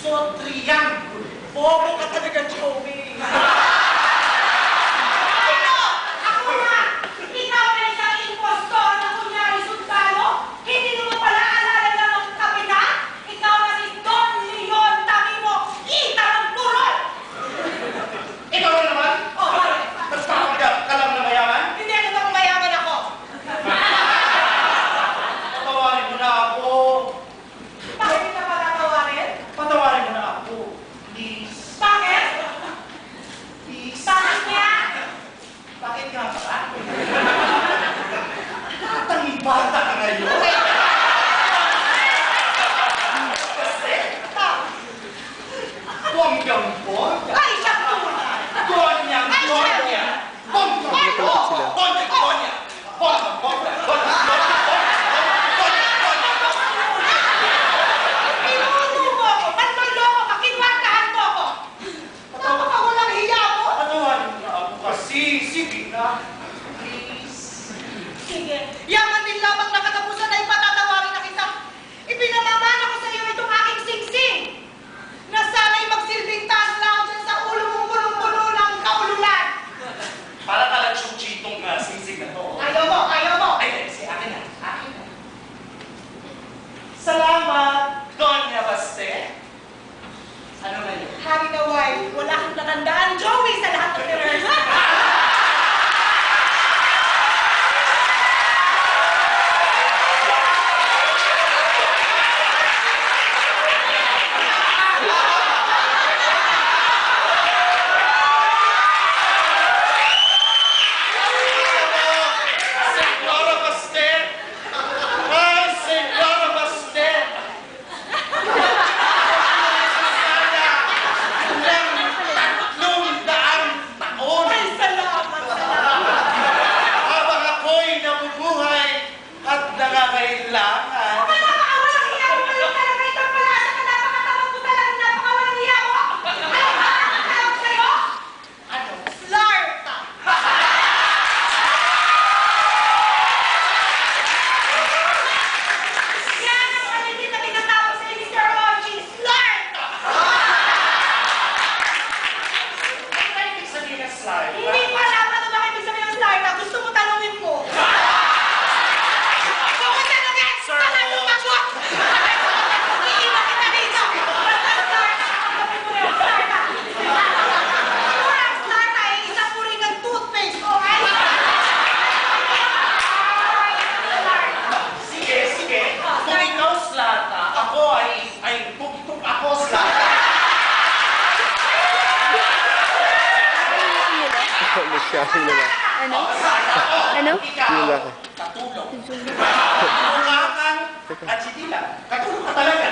So, triangle. Bobo ka talaga, Joey. Ano? Ako nga! Ikaw na isang impostor na kunyari sundalo? Hindi mo pala alala lang ang kapitan? Ikaw na si Don Leon Tamimo, Itarang Turol! Ikaw na naman? Oh, bakit? Basta ka lang na mayaman? Hindi ako bang mayaman ako? Patawarin mo na ako. Bakit kita patatawarin? Patawarin mo na ako. Please. Bakit? Please. Bakit niya? Bakit nga ba? Natangibata ka ngayon. Kasi, bonggang-bongga. Ay, siya tunay! Gonyang-gonya. Bonggang-bongga. Bonggang-gonya. Bonggang-bongga. Pinuno mo ako! Panloloko ka! Kinwartahan mo ako! Napakawalang hiya mo! Patawarin mo na ako kasi. Sige na. Please. Sige, yaman din lamang na katapusan ay patatawarin na kita. Ipinamamana ko sa iyo itong aking singsing na sana'y magsilbing taas lang dyan sa ulo mong punong-puno ng kaululan. Para talagang siyang chitong sisig na to. Ayaw mo, ayaw mo. Ay, si akin na. Akin na. Salamat, Doña Baste. Ano na yun? Hari naway, wala kang natandaan, Joey, sa lahat ng nurse. Señora Baste! Ay, Señora Baste! Sana ng 300 taon Ay, salamat, salamat. habang ako'y nabubuhay at nangangailangan. Ay, napakawalang hiya mo pala talaga itong palasa ka. Napakatamad mo talaga, napakawalang hiya mo. Alam ba ang tawag sa'yo? Ano? Flarta. Yan ang kalitin na tinatawag sa Mr. Ochi, Flarta. Ano ba ibig sabihin ng slide? Hindi ko alam ano ba ibig sabihin ng Flarta. Gusto mo tanungin mo. Kung tanungin, Sir, baka oo. sumagot. Iiwan kita dito. Basta Flarta, kakamapin mo yung Flarta. Ang Flarta ay isang uri ng toothpaste, okay? Sige, sige. Kung ikaw slata, ako ay tuktok ako slata. Masyadong naman. Ano? Slata ako. Ano? Ikaw, Yung laki. katulong. Tulungan at si Dila. Katulong ka talaga.